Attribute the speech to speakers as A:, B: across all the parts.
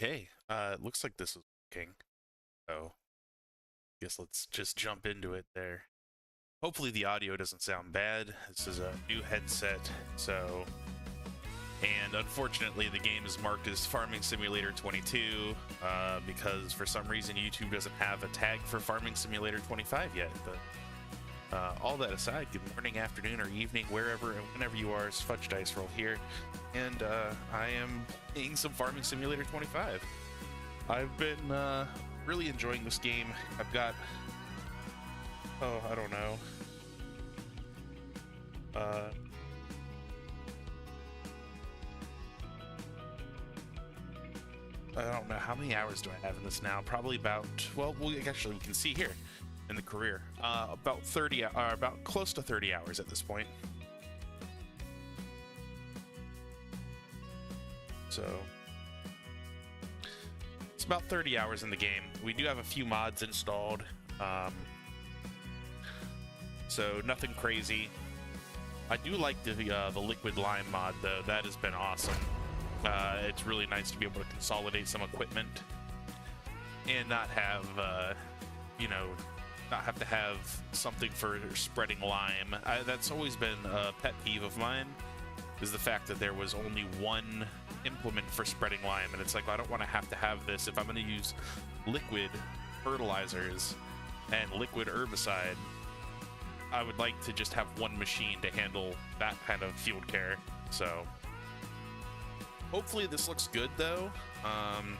A: Okay, it looks like this is working. So, guess let's just jump into it there. Hopefully the audio doesn't sound bad. This is a new headset, so... And unfortunately, the game is marked as Farming Simulator 22 because for some reason YouTube doesn't have a tag for Farming Simulator 25 yet. But all that aside, good morning, afternoon, or evening, wherever and whenever you are, it's Fudge Dice Roll here, and I am playing some Farming Simulator 25. I've been really enjoying this game. I've got, I don't know, I don't know how many hours do I have in this now. Probably about, well, actually we can see here in the career, about 30, about close to 30 hours at this point. So it's about 30 hours in the game. We do have a few mods installed, so nothing crazy. I do like the liquid lime mod though. That has been awesome. It's really nice to be able to consolidate some equipment and not have, not have to have something for spreading lime. That's always been a pet peeve of mine, is the fact that there was only one implement for spreading lime, and it's like, I don't want to have this. If I'm going to use liquid fertilizers and liquid herbicide, I would like to just have one machine to handle that kind of field care. So hopefully this looks good though. I'm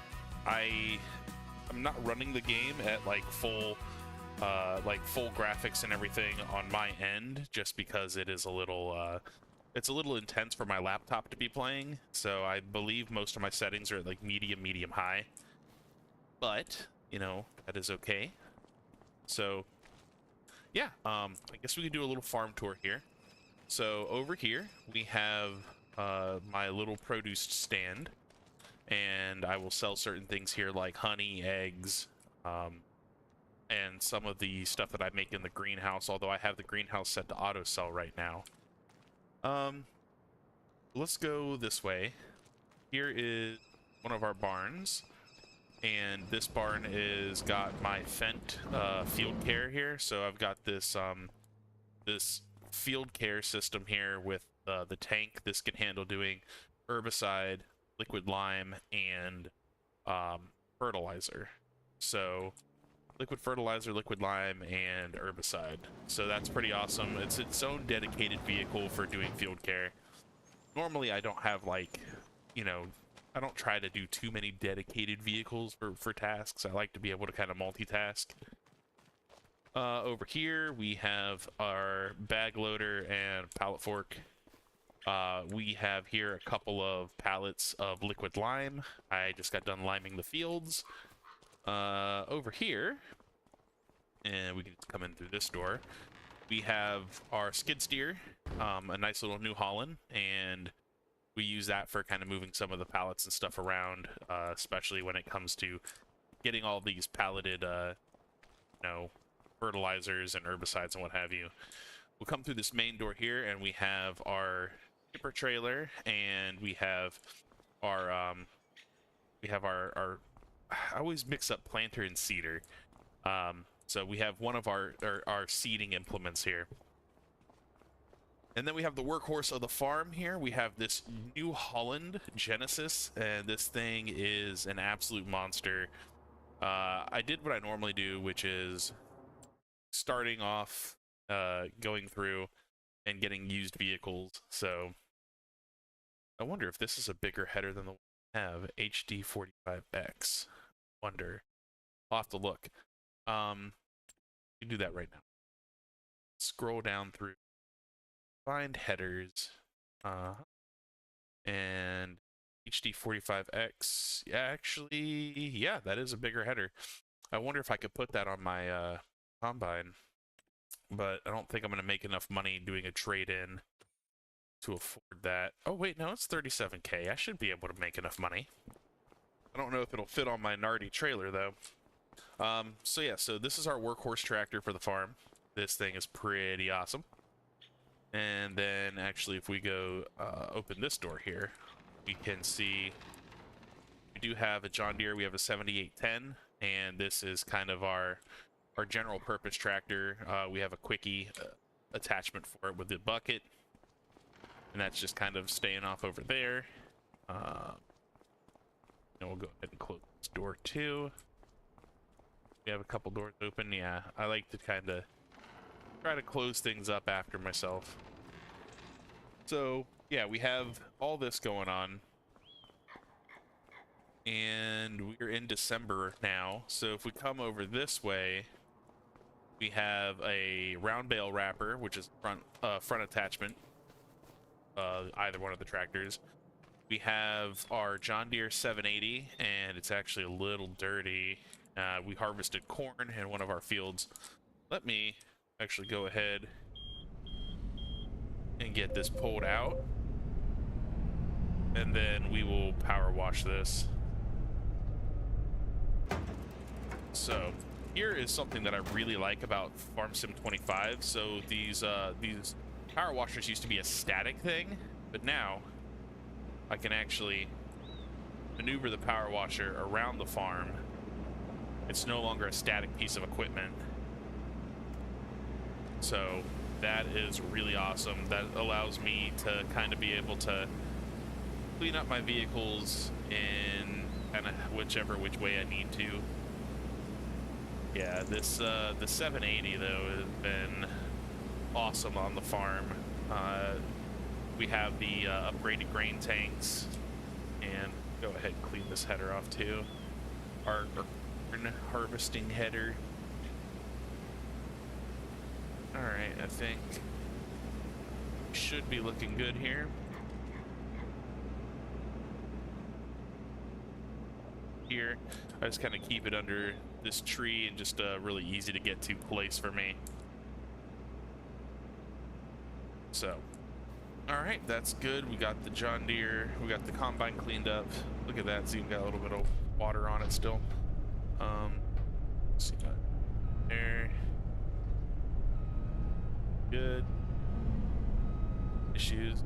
A: not running the game at like full graphics and everything on my end, just because it is a little it's a little intense for my laptop to be playing. So I believe most of my settings are at like medium high, but you know, that is okay. So yeah, I guess we can do a little farm tour here. So over here we have my little produce stand, and I will sell certain things here like honey, eggs, and some of the stuff that I make in the greenhouse, although I have the greenhouse set to auto sell right now. Let's go this way. Here is one of our barns, and this barn is got my Fendt field care here. So I've got this this field care system here with the tank. This can handle doing herbicide, liquid lime, and fertilizer. So liquid fertilizer, liquid lime, and herbicide. So that's pretty awesome. It's its own dedicated vehicle for doing field care. Normally I don't have, like, you know, I don't try to do too many dedicated vehicles for tasks. I like to be able to kind of multitask. Over here we have our bag loader and pallet fork. We have here a couple of pallets of liquid lime. I just got done liming the fields. Over here, and we can come in through this door, we have our skid steer, a nice little New Holland, and we use that for kind of moving some of the pallets and stuff around, especially when it comes to getting all these palleted, fertilizers and herbicides and what have you. We'll come through this main door here, and we have our tipper trailer, and we have our I always mix up planter and seeder. So we have one of our seeding implements here. And then we have the workhorse of the farm here. We have this New Holland Genesis, and this thing is an absolute monster. I did what I normally do, which is starting off, going through and getting used vehicles. So I wonder if this is a bigger header than the one we have. HD45X. Wonder. I'll have to look. You do that right now. Scroll down through, find headers, and HD45X. Actually, yeah, that is a bigger header. I wonder if I could put that on my combine, but I don't think I'm gonna make enough money doing a trade-in to afford that. Oh wait, no, it's 37K. I should be able to make enough money. I don't know if it'll fit on my Nardi trailer though. So yeah, so this is our workhorse tractor for the farm. This thing is pretty awesome. And then actually, if we go open this door here, we can see we do have a John Deere. We have a 7810, and this is kind of our general purpose tractor. We have a quickie attachment for it with the bucket, and that's just kind of staying off over there. And we'll go ahead and close this door too. We have a couple doors open. Yeah, I like to kind of try to close things up after myself. So yeah, we have all this going on, and we're in December now. So if we come over this way, we have a round bale wrapper, which is front attachment, either one of the tractors. We have our John Deere 780, and it's actually a little dirty. We harvested corn in one of our fields. Let me actually go ahead and get this pulled out, and then we will power wash this. So here is something that I really like about Farm Sim 25. So these power washers used to be a static thing, but now I can actually maneuver the power washer around the farm. It's no longer a static piece of equipment. So that is really awesome. That allows me to kind of be able to clean up my vehicles in kind of which way I need to. Yeah, this the 780 though has been awesome on the farm. We have the upgraded grain tanks, and go ahead and clean this header off too. Our harvesting header. All right, I think should be looking good here. Here, I just kind of keep it under this tree and just really easy to get to place for me. So, all right, that's good. We got the John Deere, we got the combine cleaned up. Look at that, it's even got a little bit of water on it still. Let's see that there. Good. Issues.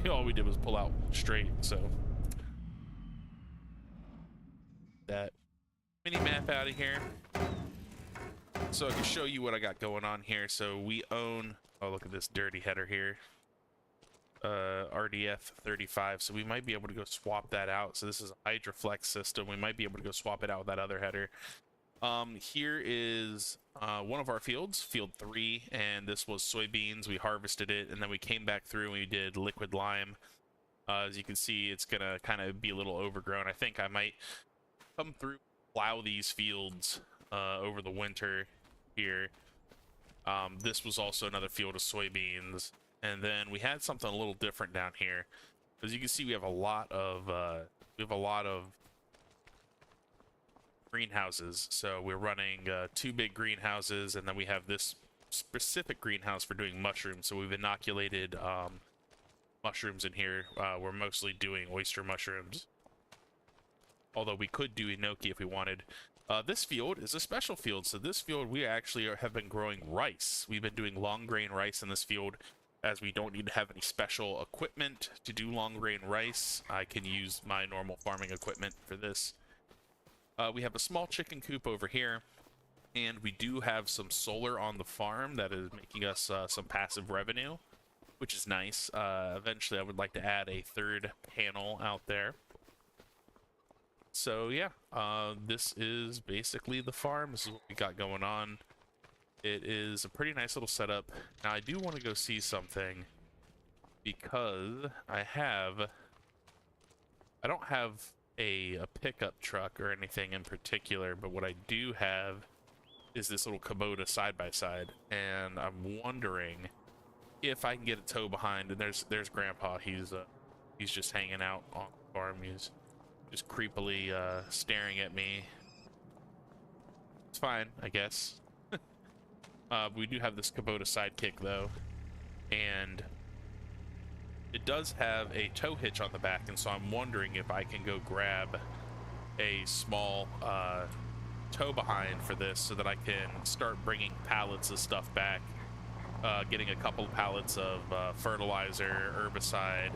A: All we did was pull out straight, so that mini map out of here, so I can show you what I got going on here. So we own, oh look at this dirty header here, RDF 35, so we might be able to go swap that out. So this is a Hydroflex system. We might be able to go swap it out with that other header. Here is one of our fields, field 3, and this was soybeans. We harvested it, and then we came back through and we did liquid lime. As you can see, it's gonna kind of be a little overgrown. I think I might come through, plow these fields over the winter here. This was also another field of soybeans, and then we had something a little different down here. As you can see, we have a lot of greenhouses. So we're running 2 big greenhouses, and then we have this specific greenhouse for doing mushrooms. So we've inoculated mushrooms in here. We're mostly doing oyster mushrooms, although we could do enoki if we wanted. This field is a special field. So this field, we actually have been growing rice. We've been doing long grain rice in this field, as we don't need to have any special equipment to do long grain rice. I can use my normal farming equipment for this. We have a small chicken coop over here, and we do have some solar on the farm that is making us some passive revenue, which is nice. Eventually I would like to add a 3rd panel out there. So yeah, this is basically the farm. This is what we got going on. It is a pretty nice little setup. Now I do want to go see something, because I don't have a pickup truck or anything in particular, but what I do have is this little Kubota side-by-side, and I'm wondering if I can get a tow behind. And there's Grandpa. He's just hanging out on the farm. He's just creepily staring at me. It's fine, I guess. We do have this Kubota sidekick though, and it does have a tow hitch on the back, and so I'm wondering if I can go grab a small tow behind for this, so that I can start bringing pallets of stuff back, getting a couple pallets of fertilizer, herbicide,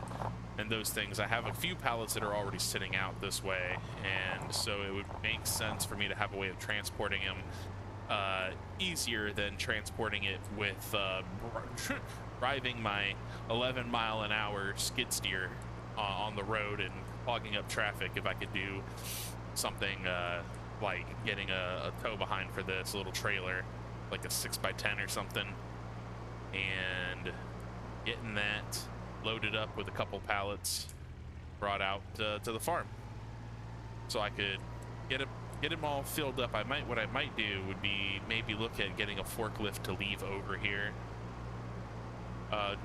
A: and those things. I have a few pallets that are already sitting out this way, and so it would make sense for me to have a way of transporting them easier than transporting it with driving my 11-mile-an-hour skid steer on the road and clogging up traffic. If I could do something like getting a tow behind for this, a little trailer, like a 6x10 or something, and getting that loaded up with a couple pallets brought out to the farm, so I could get them all filled up. What I might do would be maybe look at getting a forklift to leave over here.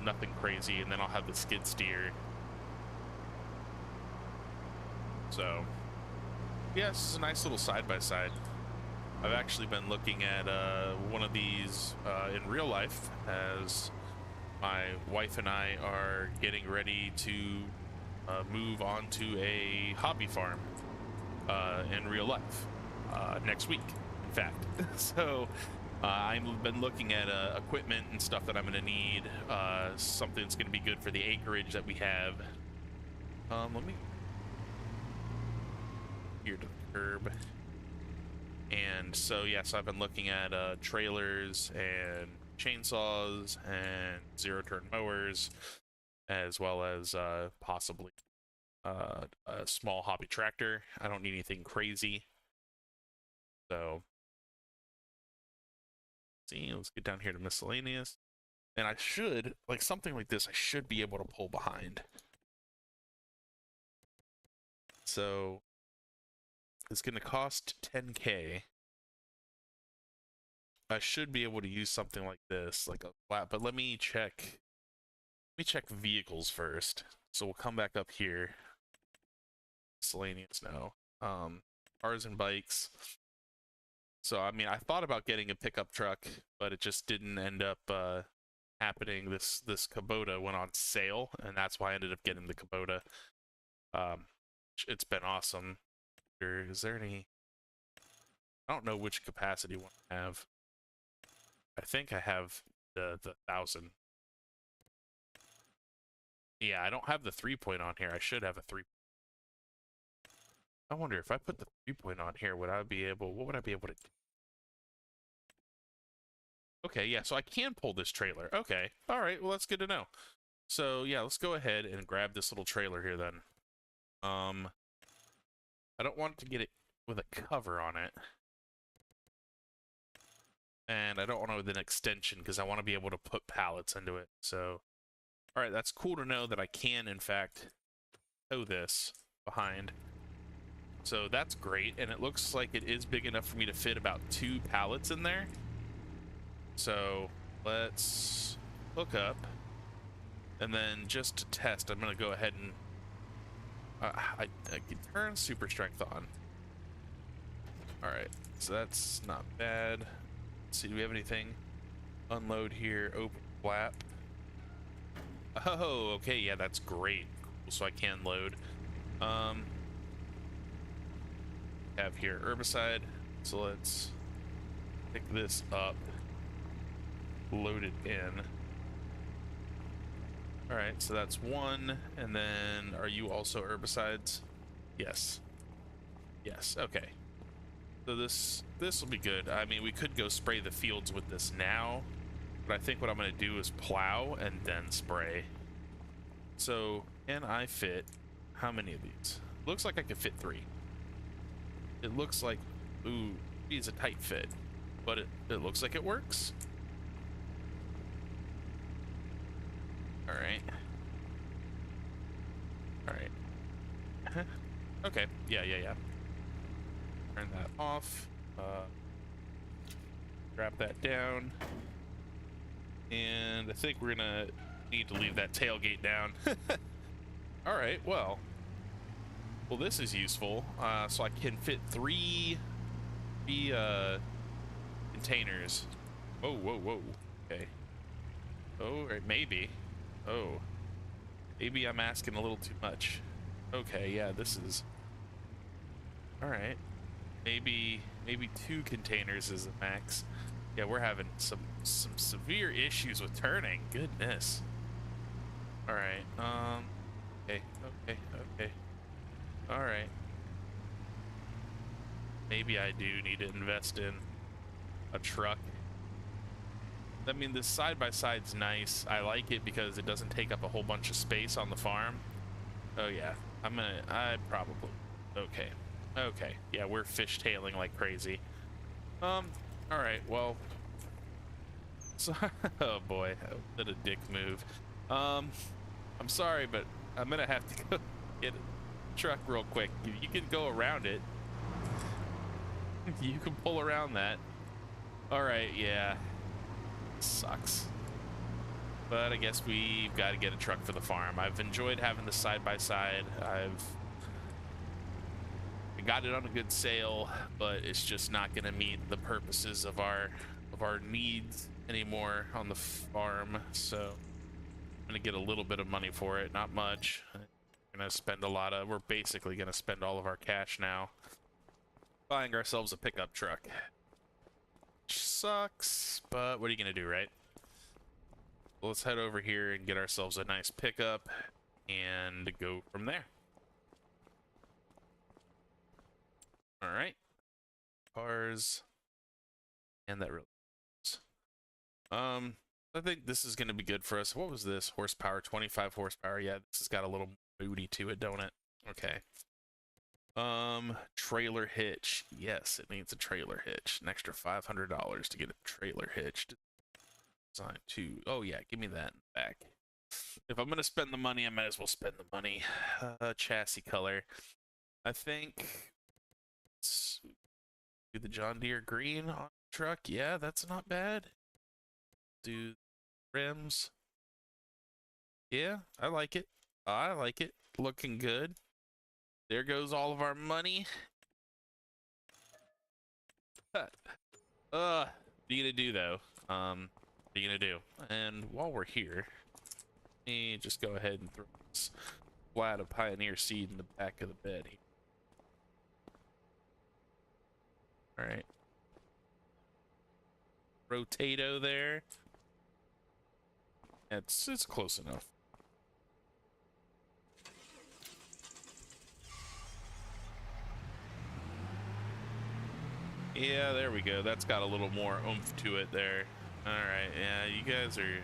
A: Nothing crazy, and then I'll have the skid steer. So yeah, this is a nice little side-by-side. I've actually been looking at one of these in real life, as my wife and I are getting ready to move on to a hobby farm in real life next week, in fact. So I've been looking at equipment and stuff that I'm going to need, something that's going to be good for the acreage that we have. Let me here to the curb. And so yeah, so I've been looking at trailers and chainsaws and zero-turn mowers, as well as possibly a small hobby tractor. I don't need anything crazy. So see, let's get down here to miscellaneous. And I should, like something like this, I should be able to pull behind. So it's going to cost 10K. I should be able to use something like this, like a flat, but let me check vehicles first. So we'll come back up here. Miscellaneous now. Cars and bikes. So I mean, I thought about getting a pickup truck, but it just didn't end up happening. This Kubota went on sale, and that's why I ended up getting the Kubota. It's been awesome. Is there any? I don't know which capacity one I have. I think I have the 1000. Yeah, I don't have the 3-point on here. I should have a 3. I wonder if I put the 3-point on here, what would I be able to do? Okay, yeah, so I can pull this trailer. Okay, all right, well, that's good to know. So yeah, let's go ahead and grab this little trailer here then. I don't want to get it with a cover on it. And I don't want it with an extension, because I want to be able to put pallets into it. So, all right, that's cool to know that I can, in fact, tow this behind. So that's great, and it looks like it is big enough for me to fit about 2 pallets in there. So let's hook up, and then just to test, I'm going to go ahead and I can turn super strength on. All right, so that's not bad. Let's see, do we have anything? Unload here, open flap. Oh, okay, yeah, that's great. Cool, so I can load. Have here herbicide, so let's pick this up, load it in. All right, so that's 1, and then are you also herbicides? Yes. Yes, okay. So this will be good. I mean, we could go spray the fields with this now, but I think what I'm going to do is plow and then spray. So can I fit how many of these? Looks like I could fit 3. It looks like, ooh, it's a tight fit, but it looks like it works. All right. All right. Okay. Yeah. Turn that off. Drop that down. And I think we're gonna need to leave that tailgate down. All right. Well, this is useful. So I can fit 3 containers. Whoa. Okay. Oh, right, maybe. Oh, maybe I'm asking a little too much. Okay, yeah, this is all right. Maybe 2 containers is the max. Yeah, we're having some severe issues with turning. Goodness. All right. Okay, okay, okay. All right. Maybe I do need to invest in a truck. I mean, this side-by-side's nice. I like it because it doesn't take up a whole bunch of space on the farm. Oh yeah, I probably, okay. Okay, yeah, we're fishtailing like crazy. All right, well, so, oh boy, what a dick move. I'm sorry, but I'm gonna have to go get a truck real quick. You can go around it. You can pull around that. All right, yeah, sucks. But I guess we've got to get a truck for the farm. I've enjoyed having the side-by-side. I got it on a good sale, but it's just not going to meet the purposes of our needs anymore on the farm. So I'm going to get a little bit of money for it, not much. We're going to spend we're basically going to spend all of our cash now buying ourselves a pickup truck. Which sucks, but what are you going to do, right? Well, let's head over here and get ourselves a nice pickup and go from there. All right, cars, and that really is. I think this is going to be good for us. What was this? Horsepower, 25 horsepower. Yeah, this has got a little booty to it, don't it? Okay. Trailer hitch. Yes, it needs a trailer hitch. An extra $500 to get a trailer hitched. Design 2. Oh yeah, give me that back. If I'm gonna spend the money, I might as well spend the money. Chassis color. I think let's do the John Deere green on the truck. Yeah, that's not bad. Do rims. Yeah, I like it. I like it. Looking good. There goes all of our money. What are you gonna do though? What are you gonna do? And while we're here, let me just go ahead and throw this flat of Pioneer seed in the back of the bed here. All right. Rotato there. It's close enough. Yeah, there we go. That's got a little more oomph to it there. All right, yeah, you guys are...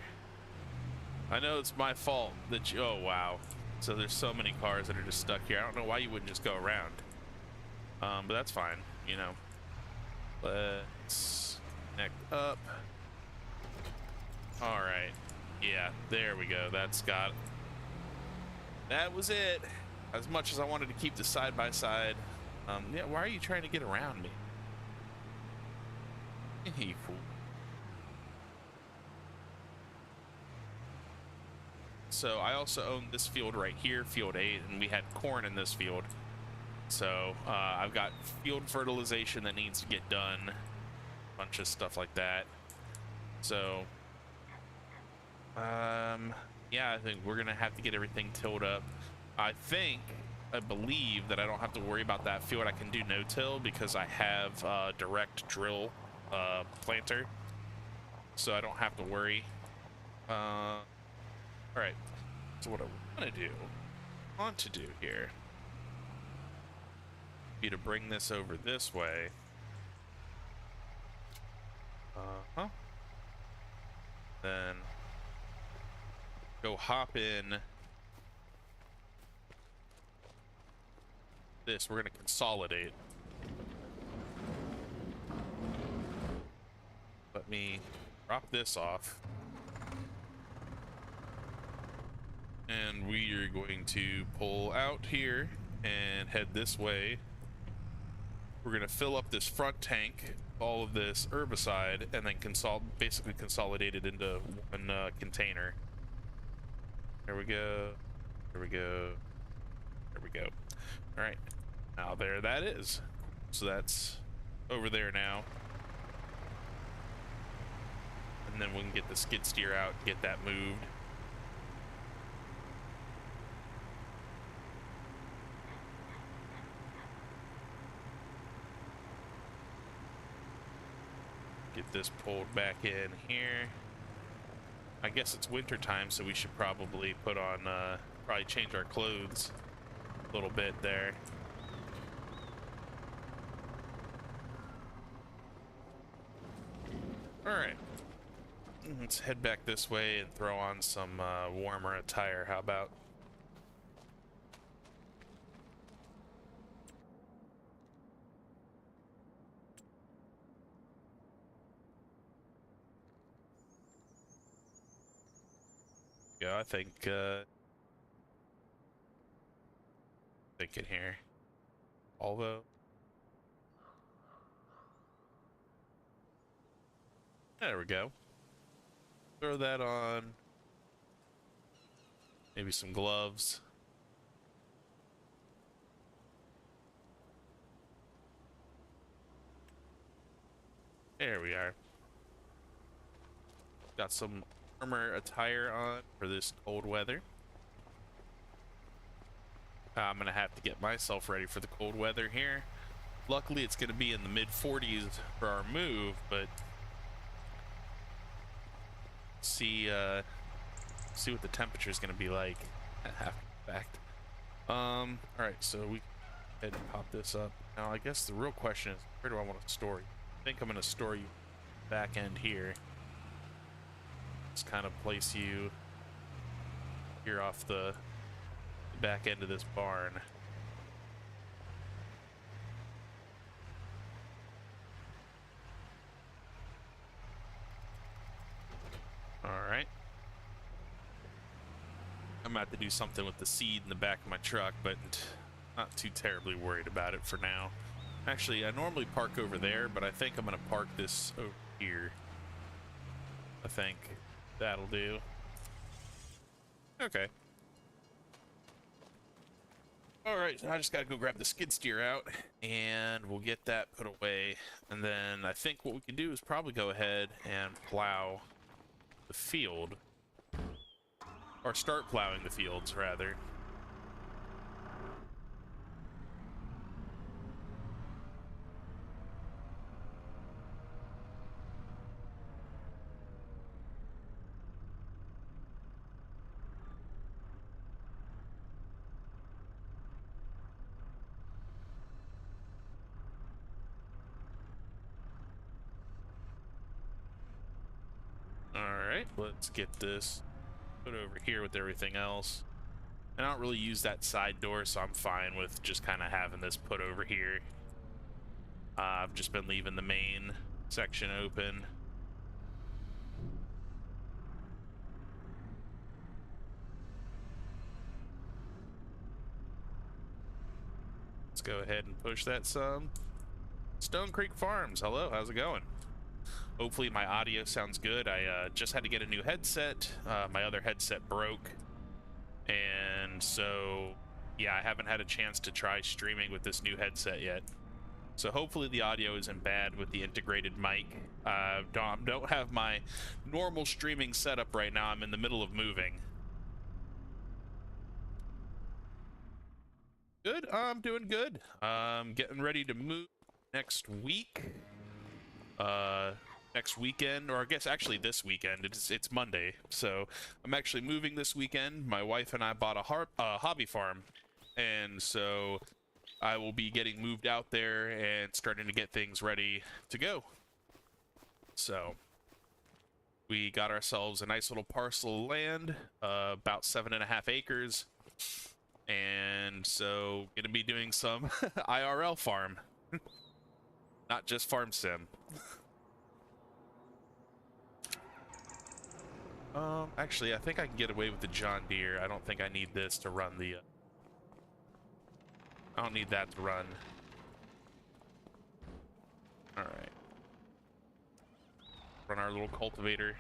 A: I know it's my fault that you... Oh, wow. So there's so many cars that are just stuck here. I don't know why you wouldn't just go around. But that's fine, you know. Let's connect up. All right. Yeah, there we go. That's got... That was it. As much as I wanted to keep the side-by-side. Yeah, why are you trying to get around me? You fool. So I also own this field right here, field 8, and we had corn in this field. So I've got field fertilization that needs to get done, a bunch of stuff like that. So yeah, I think we're gonna have to get everything tilled up. I believe that I don't have to worry about that field. I can do no-till because I have direct drill planter, so I don't have to worry. All right, so what I want to do here be to bring this over this way. Then go hop in this. We're gonna consolidate. Let me drop this off. And we are going to pull out here and head this way. We're going to fill up this front tank, all of this herbicide, and then basically consolidate it into one container. There we go. There we go. There we go. All right. Now there that is. So that's over there now. And then we can get the skid steer out and get that moved. Get this pulled back in here. I guess it's winter time, so we should probably put on probably change our clothes a little bit there. All right, let's head back this way and throw on some warmer attire. How about? Yeah, I think thinking here. Although, there we go. Throw that on. Maybe some gloves. There we are. Got some warmer attire on for this cold weather. I'm gonna have to get myself ready for the cold weather here. Luckily, it's gonna be in the mid-40s for our move, but see what the temperature is gonna be like after the fact. All right, so we go ahead and pop this up. Now, I guess the real question is, where do I want to store you? I think I'm gonna store you back end here. Just kind of place you here off the back end of this barn. All right. I'm gonna have to do something with the seed in the back of my truck, but not too terribly worried about it for now. Actually, I normally park over there, but I think I'm gonna park this over here. I think that'll do. Okay. All right, I just gotta go grab the skid steer out, and we'll get that put away. And then I think what we can do is probably go ahead and plow the field, or start plowing the fields, rather. Alright, let's get this put over here with everything else. I don't really use that side door, so I'm fine with just kind of having this put over here. I've just been leaving the main section open. Let's go ahead and push that some. Stone Creek Farms, hello, how's it going? Hopefully my audio sounds good. I just had to get a new headset. My other headset broke. And so, yeah, I haven't had a chance to try streaming with this new headset yet. So hopefully the audio isn't bad with the integrated mic. Don't have my normal streaming setup right now. I'm in the middle of moving. Good, I'm doing good. Getting ready to move next week. Next weekend, or I guess actually this weekend. It's Monday, so I'm actually moving this weekend. My wife and I bought a hobby farm, and so I will be getting moved out there and starting to get things ready to go. So we got ourselves a nice little parcel of land, about 7.5 acres, and so gonna be doing some IRL farm, not just farm sim. Actually, I think I can get away with the John Deere. I don't think I need this to run the, I don't need that to run. Alright. Run our little cultivator.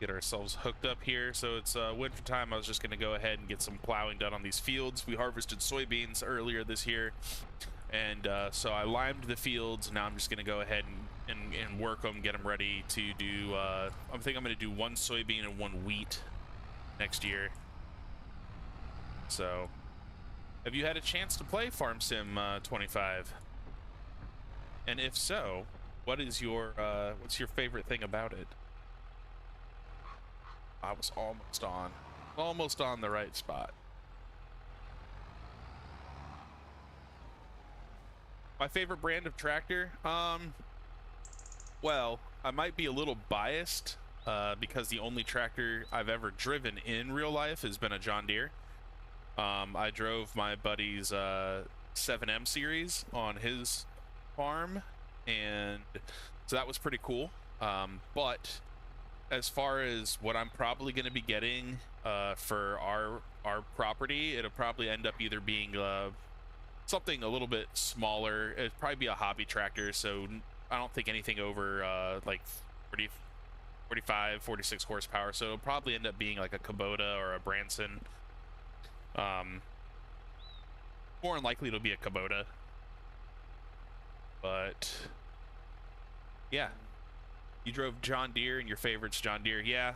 A: Get ourselves hooked up here. So it's winter time. I was just going to go ahead and get some plowing done on these fields. We harvested soybeans earlier this year, and so I limed the fields. Now I'm just going to go ahead and work them, get them ready to do I think I'm going to do one soybean and one wheat next year. So, have you had a chance to play Farm Sim 25? And if so, what's your favorite thing about it? I was almost on the right spot. My favorite brand of tractor? Well, I might be a little biased because the only tractor I've ever driven in real life has been a John Deere. I drove my buddy's 7M series on his farm, and so that was pretty cool. But as far as what I'm probably going to be getting for our property, it'll probably end up either being something a little bit smaller. It'd probably be a hobby tractor, so I don't think anything over like 40, 45, 46 horsepower. So it'll probably end up being like a Kubota or a Branson. More than likely it'll be a Kubota. But yeah, you drove John Deere and your favorite's John Deere. Yeah,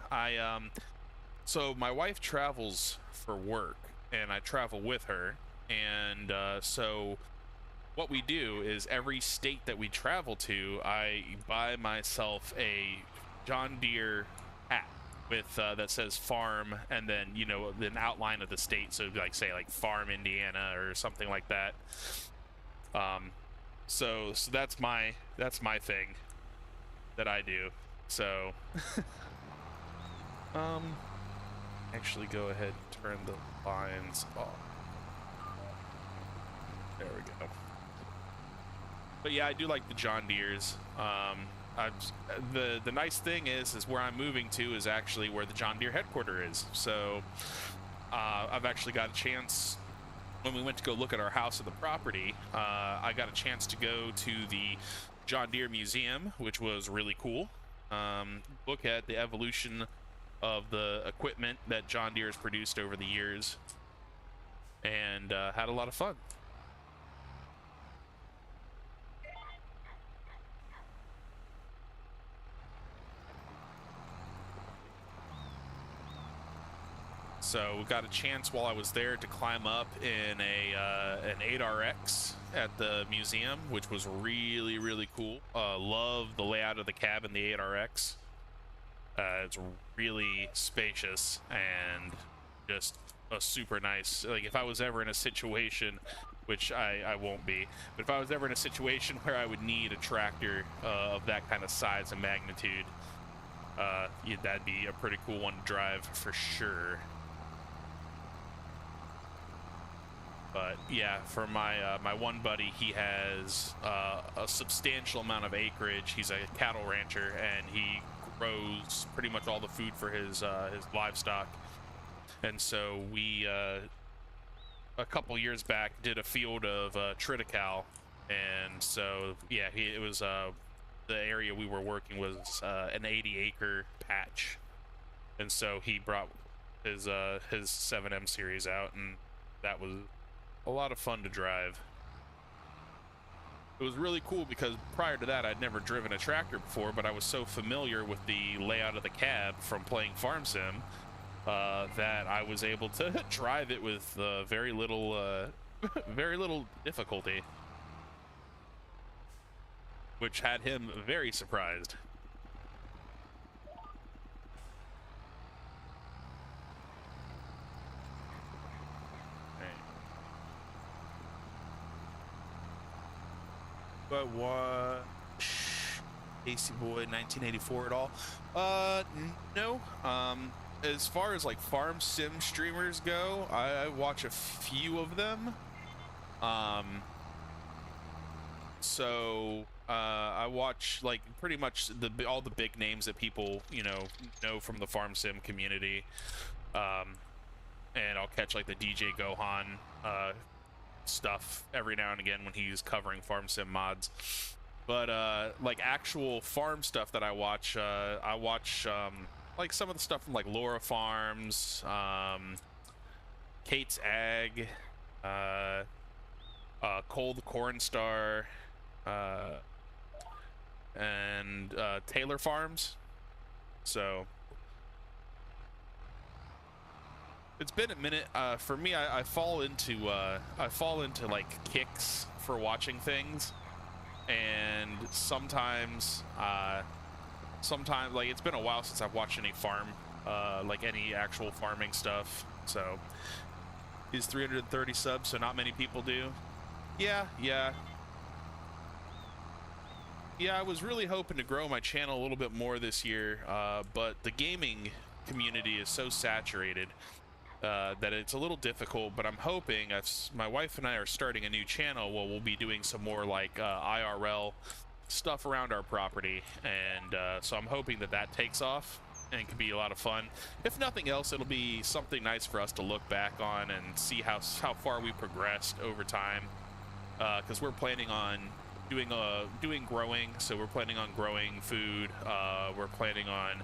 A: so my wife travels for work and I travel with her, and so what we do is every state that we travel to, I buy myself a John Deere hat with that says farm, and then, you know, an outline of the state, so like say like farm Indiana or something like that. So that's my thing that I do. So actually go ahead and turn the lines off. There we go. But yeah, I do like the John Deeres. The nice thing is where I'm moving to is actually where the John Deere headquarters is. So I've actually got a chance, when we went to go look at our house and the property, I got a chance to go to the John Deere Museum, which was really cool. Look at the evolution of the equipment that John Deere has produced over the years, and had a lot of fun. So we got a chance while I was there to climb up in an 8RX at the museum, which was really, really cool. Love the layout of the cab in the 8RX. It's really spacious and just a super nice, like if I was ever in a situation, which I won't be, but if I was ever in a situation where I would need a tractor of that kind of size and magnitude, yeah, that'd be a pretty cool one to drive for sure. But yeah, for my my one buddy, he has a substantial amount of acreage. He's a cattle rancher, and he grows pretty much all the food for his livestock. And so we a couple years back did a field of triticale, and so yeah, it was the area we were working was an 80-acre patch, and so he brought his 7M series out, and that was a lot of fun to drive. It was really cool because prior to that I'd never driven a tractor before, but I was so familiar with the layout of the cab from playing Farm Sim that I was able to drive it with very little very little difficulty, which had him very surprised. But what? AC Boy 1984 at all? No. As far as like Farm Sim streamers go, I watch a few of them. So I watch like pretty much all the big names that people know from the Farm Sim community. And I'll catch like the DJ Gohan stuff every now and again when he's covering Farm Sim mods. But like actual farm stuff that I watch like some of the stuff from like Laura Farms, Kate's Ag, Cole the Corn Star, and Taylor Farms. So It's been a minute. For me, I fall into like kicks for watching things, and sometimes like it's been a while since I've watched any farm, like any actual farming stuff. So he's 330 subs, so not many people do. Yeah, yeah. Yeah, I was really hoping to grow my channel a little bit more this year, but the gaming community is so saturated that it's a little difficult. But I'm hoping, my wife and I are starting a new channel where we'll be doing some more like IRL stuff around our property, and so I'm hoping that that takes off and can be a lot of fun. If nothing else, it'll be something nice for us to look back on and see how far we progressed over time, because we're planning on doing growing. So we're planning on growing food. We're planning on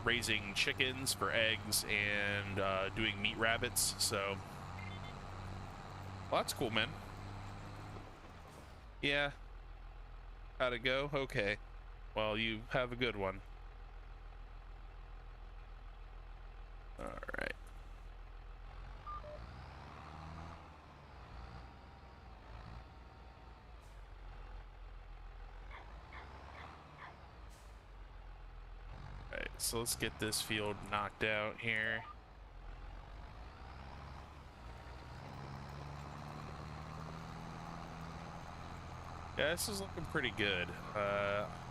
A: raising chickens for eggs and doing meat rabbits. So, well, that's cool, man. Yeah. How'd it go? Okay. Well, you have a good one. All right. Alright, so let's get this field knocked out here. Yeah, this is looking pretty good.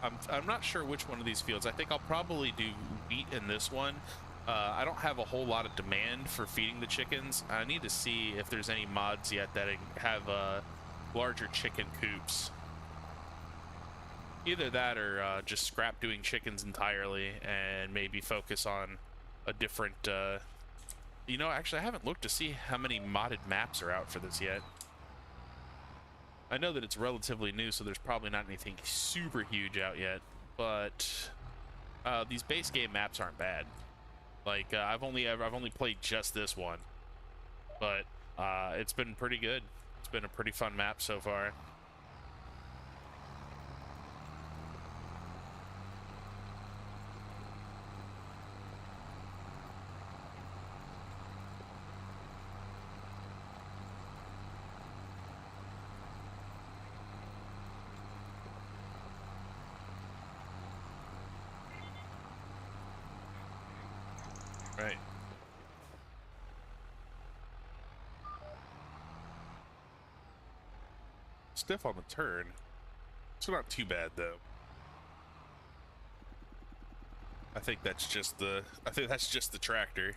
A: I'm not sure which one of these fields. I think I'll probably do wheat in this one. I don't have a whole lot of demand for feeding the chickens. I need to see if there's any mods yet that have larger chicken coops. Either that or just scrap doing chickens entirely and maybe focus on a different... You know, actually, I haven't looked to see how many modded maps are out for this yet. I know that it's relatively new, so there's probably not anything super huge out yet, but these base game maps aren't bad. Like I've only played just this one, but it's been pretty good. It's been a pretty fun map so far. Right. Stiff on the turn. It's not too bad though. I think that's just the tractor.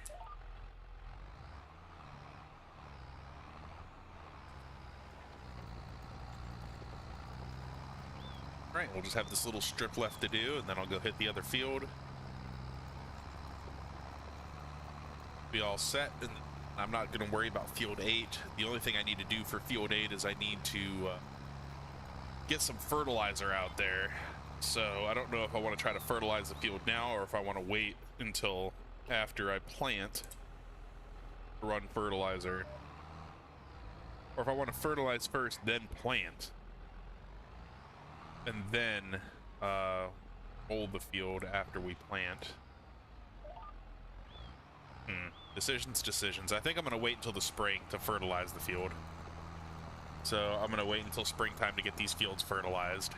A: Right, we'll just have this little strip left to do, and then I'll go hit the other field. Be all set, and I'm not going to worry about field 8. The only thing I need to do for field 8 is I need to get some fertilizer out there. So I don't know if I want to try to fertilize the field now or if I want to wait until after I plant to run fertilizer. Or if I want to fertilize first, then plant. And then mold the field after we plant. Decisions. I think I'm going to wait until the spring to fertilize the field. So I'm going to wait until springtime to get these fields fertilized.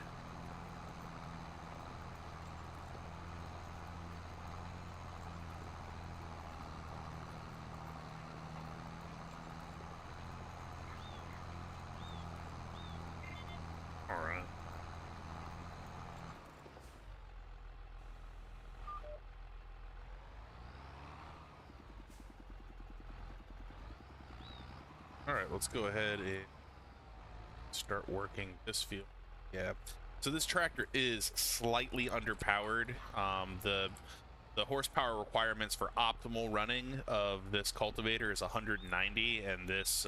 A: All right. All right, let's go ahead and start working this field. Yeah. So this tractor is slightly underpowered. The horsepower requirements for optimal running of this cultivator is 190, and this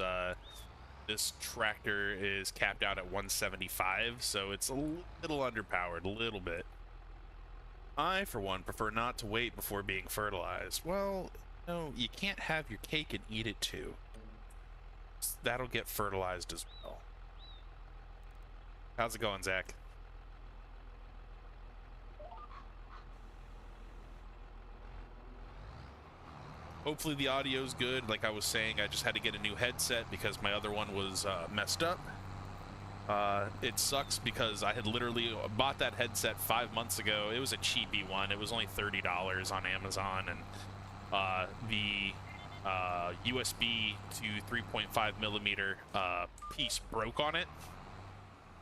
A: tractor is capped out at 175, so it's a little underpowered, a little bit. I, for one, prefer not to wait before being fertilized. Well, no, you can't have your cake and eat it too. That'll get fertilized as well. How's it going, Zach? Hopefully the audio's good. Like I was saying, I just had to get a new headset because my other one was messed up. It sucks because I had literally bought that headset 5 months ago. It was a cheapy one. It was only $30 on Amazon, and the USB to 3.5 millimeter piece broke on it,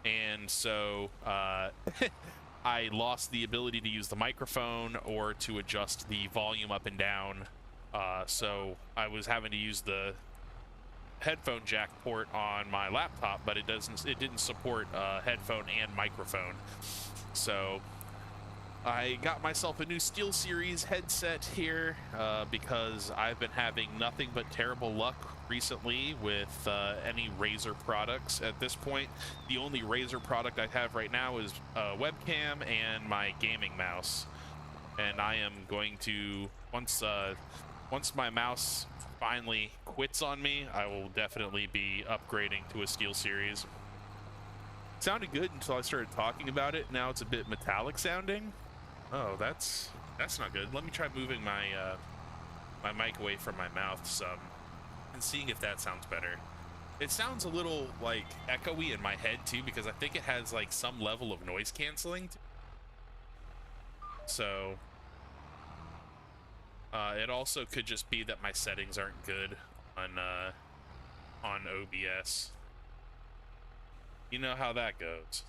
A: and so I lost the ability to use the microphone or to adjust the volume up and down. So I was having to use the headphone jack port on my laptop, but it didn't support headphone and microphone. So I got myself a new SteelSeries headset here because I've been having nothing but terrible luck recently with any Razer products. At this point, the only Razer product I have right now is a webcam and my gaming mouse, and I am going to once my mouse finally quits on me, I will definitely be upgrading to a SteelSeries. It sounded good until I started talking about it. Now it's a bit metallic sounding. Oh, that's not good. Let me try moving my my mic away from my mouth some and seeing if that sounds better. It sounds a little like echoey in my head too, because I think it has like some level of noise canceling. So it also could just be that my settings aren't good on OBS. You know how that goes.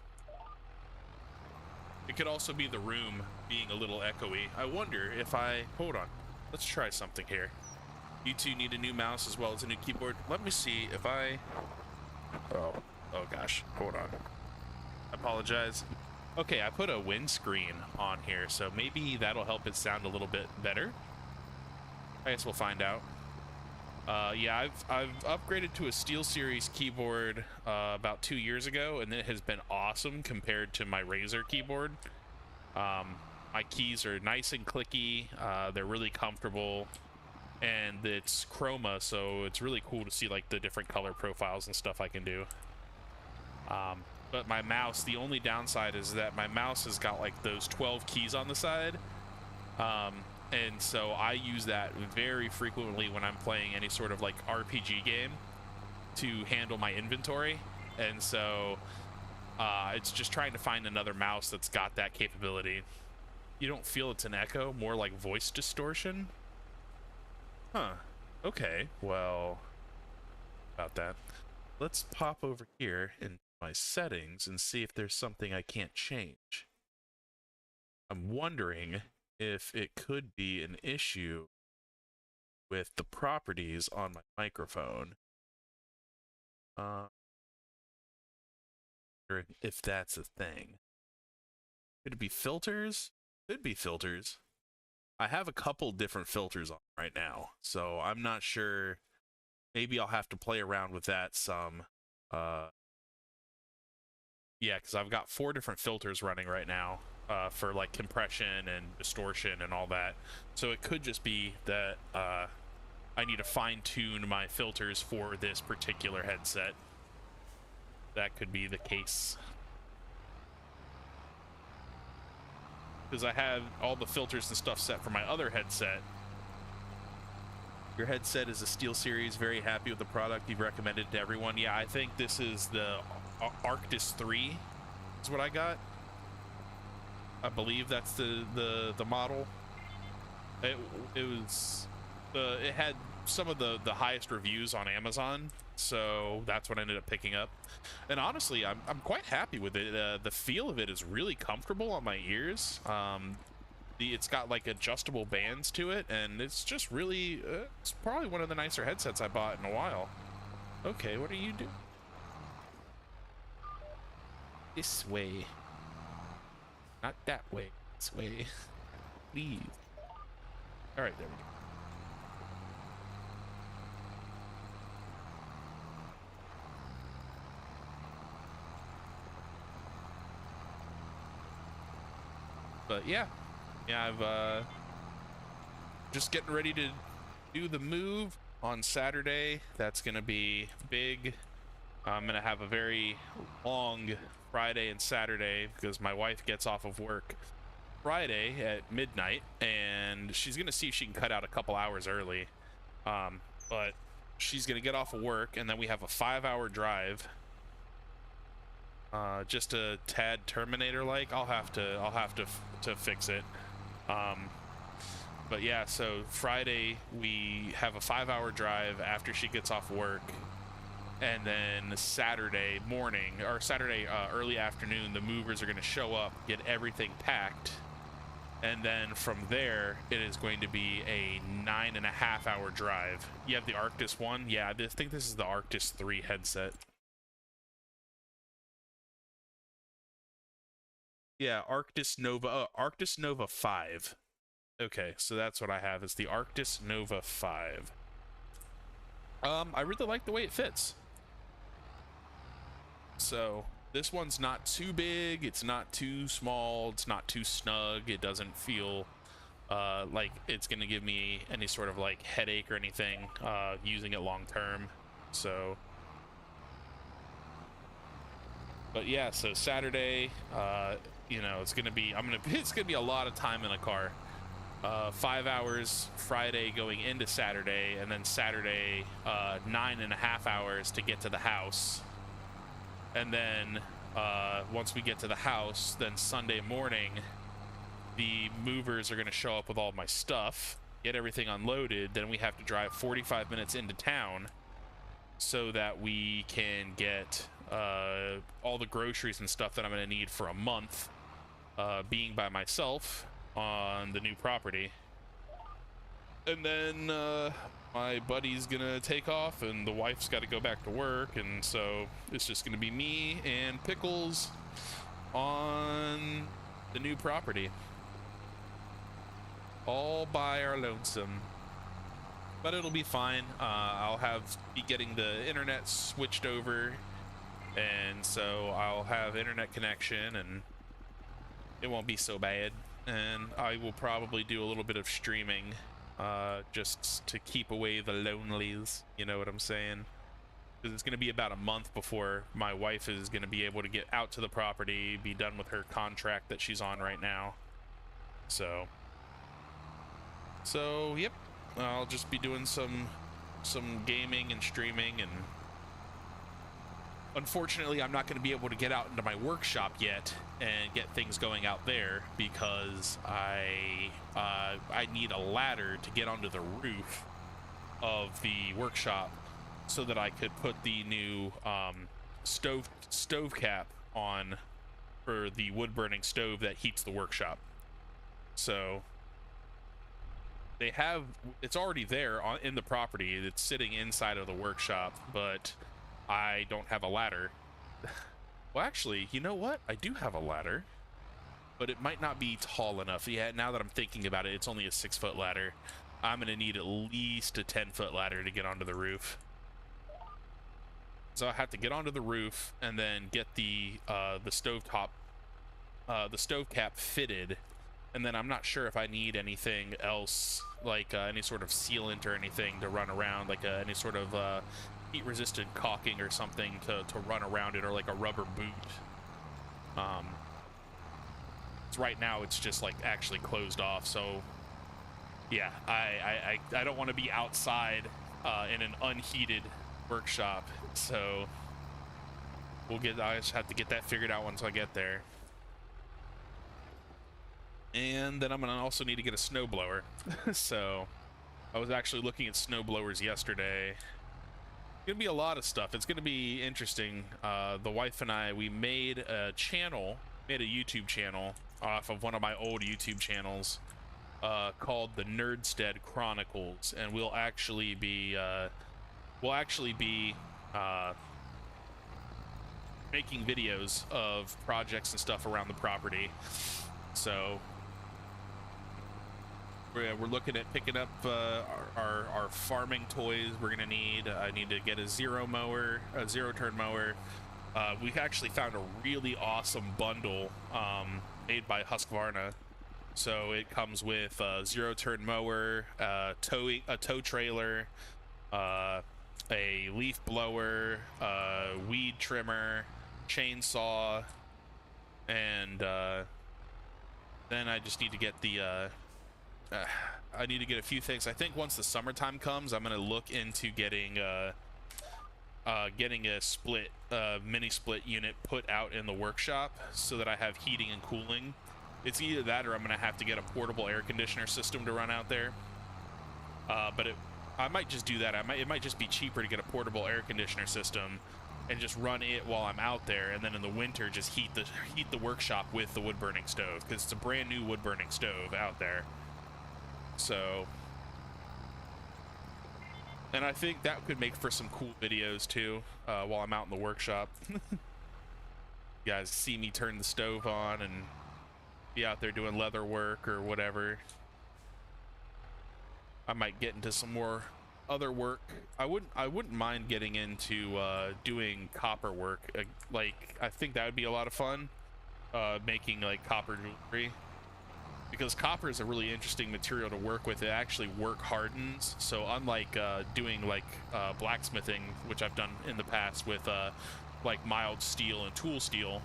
A: It could also be the room being a little echoey. I wonder if hold on. Let's try something here. You two need a new mouse as well as a new keyboard. Let me see if oh gosh, hold on. I apologize. Okay, I put a windscreen on here, so maybe that'll help it sound a little bit better. I guess we'll find out. Yeah, I've upgraded to a SteelSeries keyboard about 2 years ago, and it has been awesome compared to my Razer keyboard. My keys are nice and clicky. They're really comfortable, and it's chroma, so it's really cool to see like the different color profiles and stuff I can do. But my mouse, the only downside is that my mouse has got like those 12 keys on the side. And so I use that very frequently when I'm playing any sort of like RPG game to handle my inventory. And so it's just trying to find another mouse that's got that capability. You don't feel it's an echo, more like voice distortion? Huh. Okay, well, about that. Let's pop over here in my settings and see if there's something I can't change. I'm wondering if it could be an issue with the properties on my microphone. If that's a thing. Could it be filters? Could be filters. I have a couple different filters on right now, so I'm not sure. Maybe I'll have to play around with that some. Yeah, because I've got 4 different filters running right now. For like compression and distortion and all that. So it could just be that I need to fine-tune my filters for this particular headset. That could be the case. Because I have all the filters and stuff set for my other headset. Your headset is a SteelSeries. Very happy with the product you've recommended to everyone. Yeah, I think this is the Arctis 3 is what I got. I believe that's the model. It had some of the highest reviews on Amazon, so that's what I ended up picking up. And honestly, I'm quite happy with it. The feel of it is really comfortable on my ears. It's got like adjustable bands to it, and it's just really it's probably one of the nicer headsets I bought in a while. Okay, what are you doing? This way. Not that way. This way. Please. Alright, there we go. But yeah. Yeah, I've just getting ready to do the move on Saturday. That's gonna be big. I'm gonna have a very long Friday and Saturday because my wife gets off of work Friday at midnight, and she's gonna see if she can cut out a couple hours early. But she's gonna get off of work, and then we have a 5-hour drive. Just a tad Terminator-like. I'll have to fix it. But yeah, so Friday we have a 5-hour drive after she gets off work, and then Saturday morning or Saturday early afternoon, the movers are going to show up, get everything packed, and then from there it is going to be a 9.5-hour drive. You have the Arctis one? Yeah, I think this is the Arctis 3 headset. Yeah, Arctis Nova 5. Okay, so that's what I have, is the Arctis Nova 5. I really like the way it fits. So this one's not too big, it's not too small, it's not too snug. It doesn't feel like it's gonna give me any sort of like headache or anything using it long term. So, but yeah, so Saturday, you know, it's gonna be a lot of time in a car. 5 hours Friday going into Saturday, and then Saturday 9.5 hours to get to the house. And then once we get to the house, then Sunday morning the movers are going to show up with all my stuff, get everything unloaded. Then we have to drive 45 minutes into town so that we can get all the groceries and stuff that I'm going to need for a month, being by myself on the new property. And then my buddy's gonna take off, and the wife's got to go back to work, and so it's just gonna be me and Pickles on the new property, all by our lonesome. But it'll be fine. I'll be getting the internet switched over, and so I'll have internet connection, and it won't be so bad. And I will probably do a little bit of streaming just to keep away the lonelies, you know what I'm saying? Because it's going to be about a month before my wife is going to be able to get out to the property, be done with her contract that she's on right now. So yep, I'll just be doing some gaming and streaming, and unfortunately I'm not going to be able to get out into my workshop yet and get things going out there, because I need a ladder to get onto the roof of the workshop so that I could put the new stove cap on for the wood burning stove that heats the workshop. So it's already there in the property. It's sitting inside of the workshop, but I don't have a ladder. Well, actually, you know what? I do have a ladder, but it might not be tall enough. Yeah, now that I'm thinking about it, it's only a 6-foot ladder. I'm gonna need at least a 10-foot ladder to get onto the roof. So I have to get onto the roof and then get the stove cap fitted, and then I'm not sure if I need anything else, like any sort of sealant or anything to run around, like any sort of heat-resistant caulking or something to run around it, or like a rubber boot. So right now it's just like actually closed off. So yeah, I don't want to be outside in an unheated workshop. So I just have to get that figured out once I get there. And then I'm gonna also need to get a snowblower. So I was actually looking at snowblowers yesterday. Gonna be a lot of stuff. It's gonna be interesting. The wife and I, we made a YouTube channel off of one of my old YouTube channels called the Nerdstead Chronicles, and we'll actually be making videos of projects and stuff around the property. So we're looking at picking up our farming toys we're gonna need. I need to get a zero-turn mower. We actually found a really awesome bundle made by Husqvarna. So it comes with a zero-turn mower, a tow trailer, a leaf blower, weed trimmer, chainsaw, and then I just need to get the I need to get a few things. I think once the summertime comes, I'm gonna look into getting a split mini split unit put out in the workshop so that I have heating and cooling. It's either that or I'm gonna have to get a portable air conditioner system to run out there. But I might just do that. It might just be cheaper to get a portable air conditioner system and just run it while I'm out there, and then in the winter just heat the workshop with the wood burning stove, because it's a brand new wood burning stove out there. So, and I think that could make for some cool videos too, while I'm out in the workshop. You guys see me turn the stove on and be out there doing leather work or whatever. I might get into some more other work. I wouldn't mind getting into doing copper work. Like, I think that would be a lot of fun, making like copper jewelry, because copper is a really interesting material to work with. It actually work hardens, so unlike doing like blacksmithing, which I've done in the past with like mild steel and tool steel,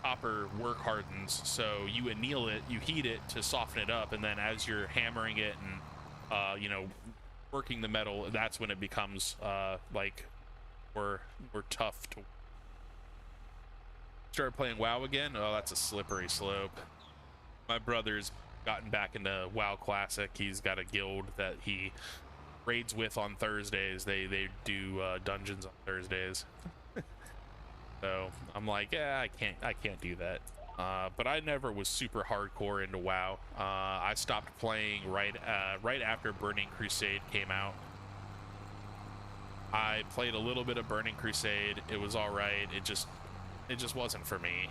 A: copper work hardens, so you anneal it, you heat it to soften it up, and then as you're hammering it and you know, working the metal, that's when it becomes like more tough to. Started playing WoW again. Oh, that's a slippery slope. My brother's gotten back into WoW Classic. He's got a guild that he raids with on Thursdays. They do dungeons on Thursdays. So I'm like, yeah, I can't do that. But I never was super hardcore into WoW. I stopped playing right after Burning Crusade came out. I played a little bit of Burning Crusade. It was all right. It just wasn't for me.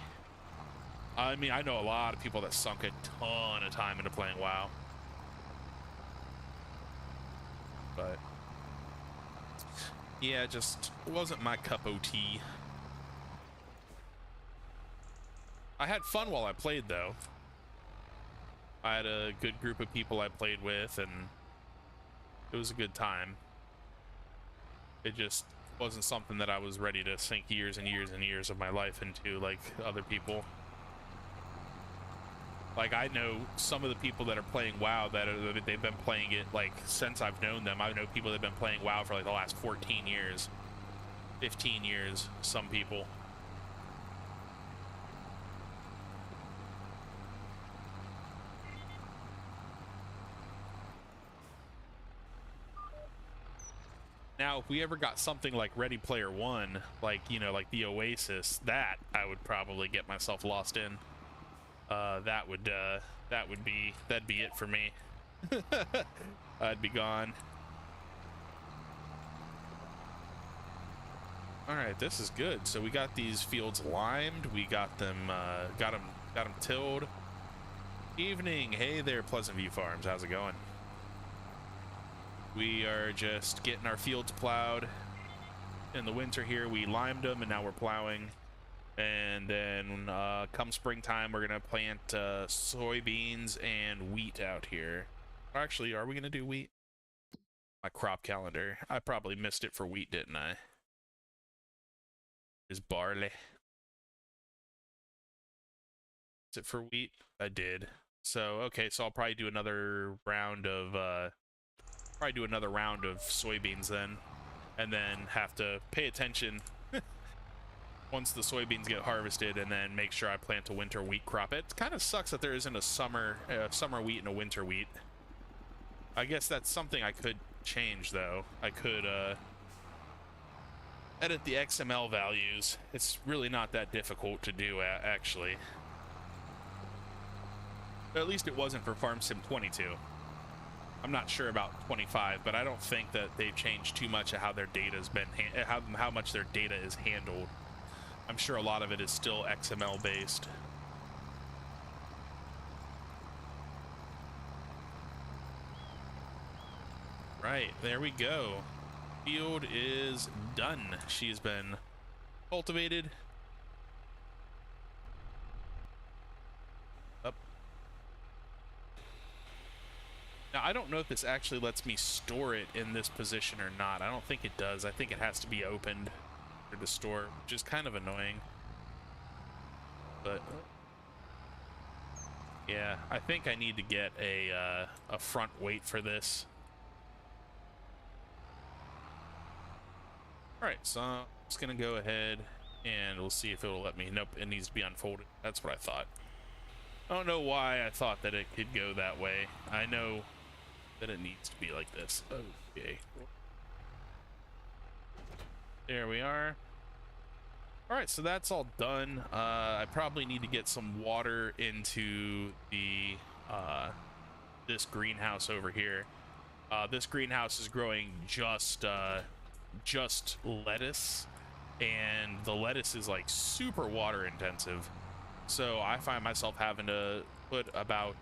A: I mean, I know a lot of people that sunk a ton of time into playing WoW, but yeah, it just wasn't my cup of tea. I had fun while I played, though. I had a good group of people I played with, and it was a good time. It just wasn't something that I was ready to sink years and years and years of my life into like other people. Like, I know some of the people that are playing WoW they've been playing it like since I've known them. I know people that have been playing WoW for like the last 14 years, 15 years, some people. Now, if we ever got something like Ready Player One, like, you know, like the Oasis, that I would probably get myself lost in. That'd be it for me. I'd be gone. All right, this is good. So we got these fields limed. We got them tilled. Evening. Hey there, Pleasant View Farms. How's it going? We are just getting our fields plowed. In the winter here, we limed them, and now we're plowing. And then come springtime, we're gonna plant soybeans and wheat out here. Actually, are we gonna do wheat? My crop calendar. I probably missed it for wheat, didn't I? Is barley. Is it for wheat? I did. So okay, so I'll probably do another round of soybeans then, and then have to pay attention once the soybeans get harvested, and then make sure I plant a winter wheat crop. It kind of sucks that there isn't a summer wheat and a winter wheat. I guess that's something I could change, though. I could edit the XML values. It's really not that difficult to do, actually. But at least it wasn't for Farm Sim 22. I'm not sure about 25, but I don't think that they've changed too much of how their data's been, how much their data is handled. I'm sure a lot of it is still XML based. Right, there we go. Field is done. She's been cultivated. Up. Now, I don't know if this actually lets me store it in this position or not. I don't think it does. I think it has to be opened for the store, which is kind of annoying. But Yeah, I think I need to get a front weight for this. All right, so I'm just gonna go ahead and we'll see if it'll let me. Nope, it needs to be unfolded. That's what I thought. I don't know why I thought that it could go that way. I know that it needs to be like this. Okay. There we are. All right, so that's all done. I probably need to get some water into the this greenhouse over here. This greenhouse is growing just lettuce, and the lettuce is like super water intensive. So I find myself having to put about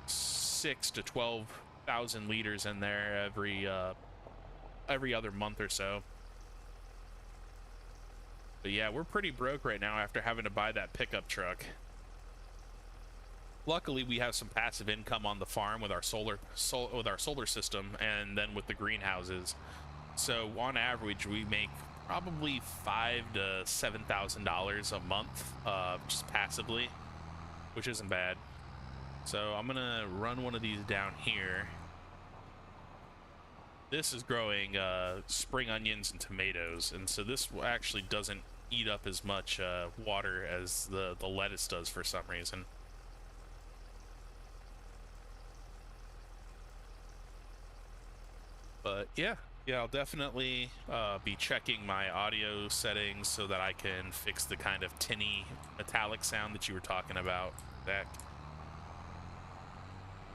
A: 6 to 12,000 liters in there every other month or so. But yeah, we're pretty broke right now after having to buy that pickup truck. Luckily, we have some passive income on the farm with our solar system, and then with the greenhouses. So on average, we make probably $5,000 to $7,000 a month, just passively, which isn't bad. So I'm gonna run one of these down here. This is growing spring onions and tomatoes, and so this actually doesn't eat up as much water as the lettuce does for some reason. But yeah, I'll definitely be checking my audio settings so that I can fix the kind of tinny metallic sound that you were talking about, Zach.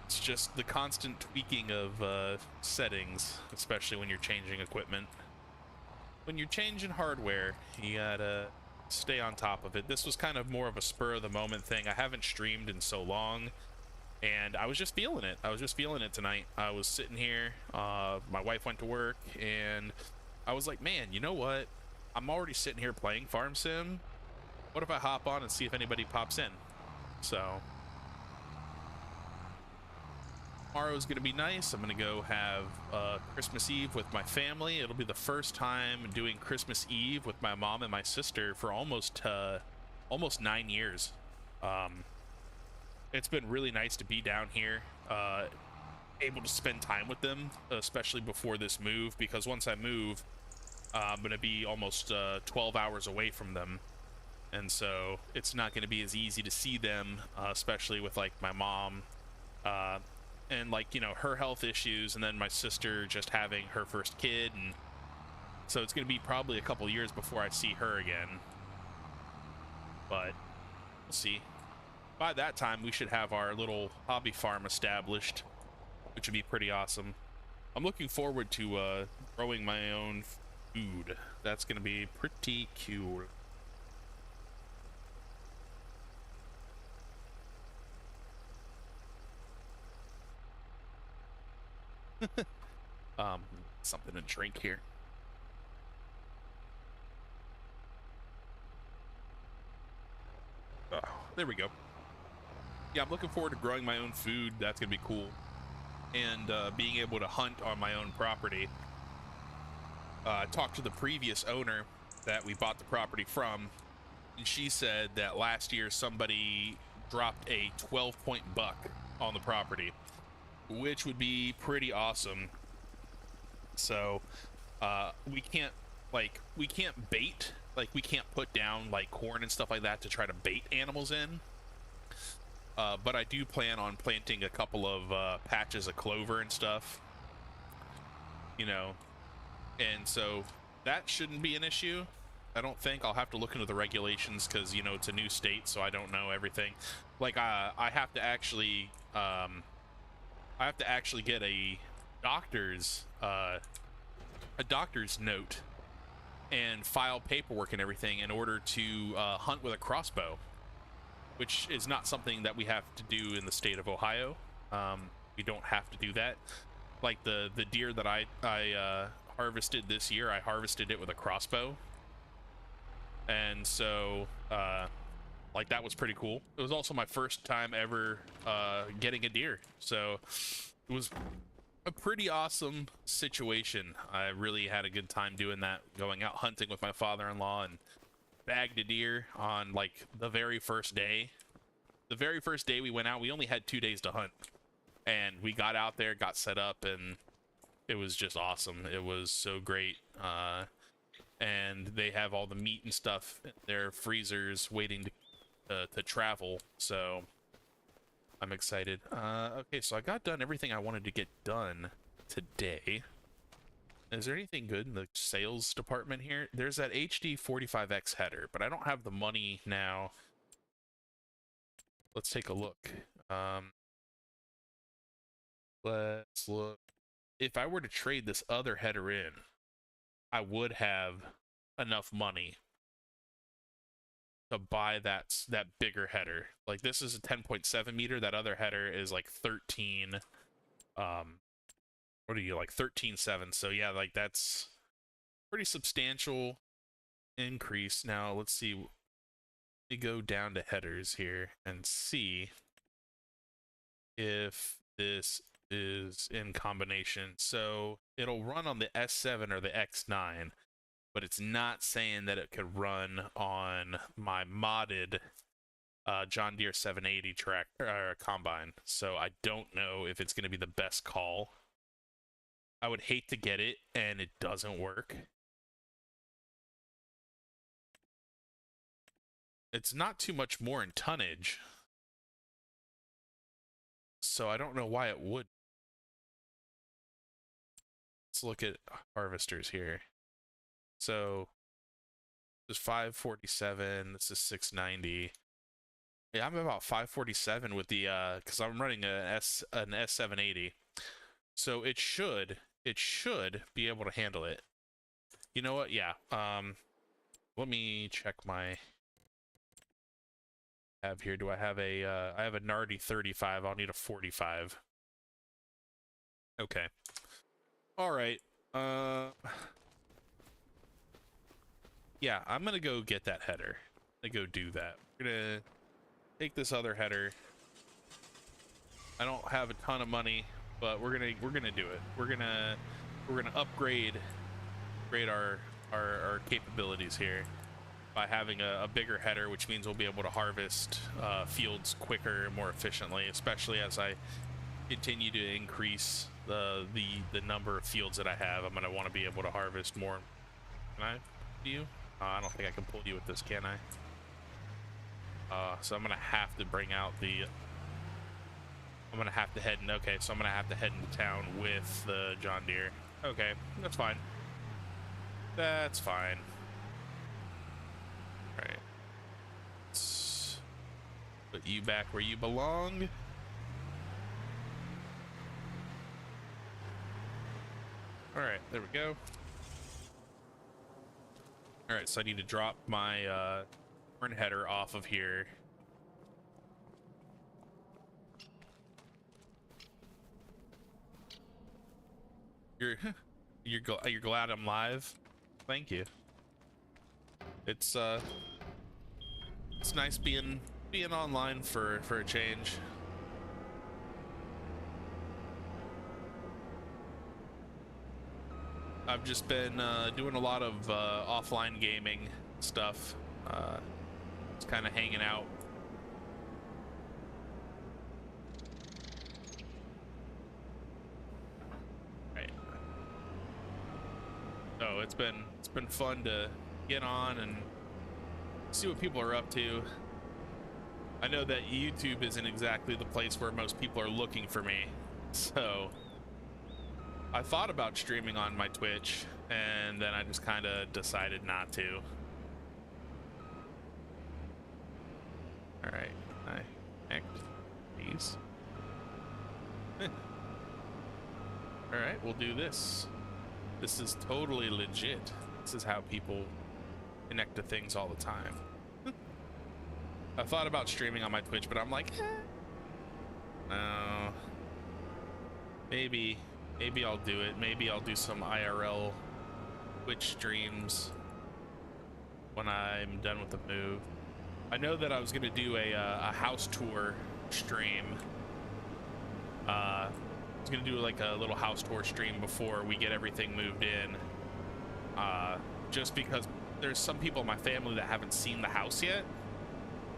A: It's just the constant tweaking of settings, especially when you're changing equipment. When you're changing hardware, you gotta stay on top of it. This was kind of more of a spur of the moment thing. I haven't streamed in so long, and I was just feeling it. I was just feeling it tonight. I was sitting here, my wife went to work, and I was like, man, you know what? I'm already sitting here playing Farm Sim. What if I hop on and see if anybody pops in? So tomorrow's gonna be nice. I'm gonna go have Christmas Eve with my family. It'll be the first time doing Christmas Eve with my mom and my sister for almost 9 years. It's been really nice to be down here, able to spend time with them, especially before this move, because once I move, I'm gonna be almost 12 hours away from them, and so it's not gonna be as easy to see them, especially with like my mom and like, you know, her health issues, and then my sister just having her first kid, and so it's gonna be probably a couple years before I see her again. But we'll see. By that time, we should have our little hobby farm established, which would be pretty awesome. I'm looking forward to growing my own food. That's gonna be pretty cool. Something to drink here. Oh, there we go. Yeah, I'm looking forward to growing my own food. That's gonna be cool, and being able to hunt on my own property. I talked to the previous owner that we bought the property from, and she said that last year somebody dropped a 12-point buck on the property, which would be pretty awesome. So we can't bait, like we can't put down like corn and stuff like that to try to bait animals in, but I do plan on planting a couple of patches of clover and stuff, you know, and so that shouldn't be an issue. I don't think. I'll have to look into the regulations because, you know, it's a new state, so I don't know everything. Like I have to actually get a doctor's note and file paperwork and everything in order to hunt with a crossbow, which is not something that we have to do in the state of Ohio. We don't have to do that. Like the deer that I harvested this year, I harvested it with a crossbow, and so like that was pretty cool. It was also my first time ever getting a deer, so it was a pretty awesome situation. I really had a good time doing that, going out hunting with my father-in-law, and bagged a deer on like the very first day. the very first day we went out, we only had 2 days to hunt, and we got out there, got set up, and it was just awesome. It was so great. And they have all the meat and stuff in their freezers waiting to travel, so I'm excited. Okay, so I got done everything I wanted to get done today. Is there anything good in the sales department here? There's that HD 45X header, but I don't have the money now. Let's take a look. Let's look. If I were to trade this other header in, I would have enough money to buy that bigger header. Like, this is a 10.7 meter. That other header is like 13. What are you, like 13.7? So yeah, like that's pretty substantial increase. Now let's see. Let me go down to headers here and see if this is in combination. So it'll run on the S7 or the X9, but it's not saying that it could run on my modded John Deere 780 tractor combine. So I don't know if it's going to be the best call. I would hate to get it and it doesn't work. It's not too much more in tonnage, so I don't know why it would. Let's look at harvesters here. So this is 547, this is 690. Yeah, I'm about 547 with the because I'm running an S780. So it should be able to handle it. You know what? Yeah. Let me check my tab here. Do I have a I have a Nardi 35. I'll need a 45. Okay. All right. Yeah, I'm going to go get that header. I'm going to go do that. We're going to take this other header. I don't have a ton of money, but we're gonna do it. We're gonna upgrade our capabilities here by having a bigger header, which means we'll be able to harvest fields quicker and more efficiently, especially as I continue to increase the number of fields that I have. I'm gonna want to be able to harvest more. Can I pull you? I don't think I can pull you with this, can I? So I'm gonna have to bring out the. I'm gonna have to head in. Okay, so I'm gonna have to head into town with the John Deere. Okay, that's fine. That's fine. All right. Let's put you back where you belong. All right, there we go. All right, so I need to drop my corn header off of here. You're glad I'm live? Thank you. It's nice being online for a change. I've just been doing a lot of offline gaming stuff. Just kind of hanging out. So it's been fun to get on and see what people are up to. I know that YouTube isn't exactly the place where most people are looking for me, so I thought about streaming on my Twitch, and then I just kind of decided not to. All right, I connect these. All right, we'll do this. This is totally legit. This is how people connect to things all the time. I thought about streaming on my Twitch, but I'm like, no. Maybe I'll do it. Maybe I'll do some IRL Twitch streams when I'm done with the move. I know that I was gonna do a house tour stream. I was gonna do like a little house tour stream before we get everything moved in. Just because there's some people in my family that haven't seen the house yet.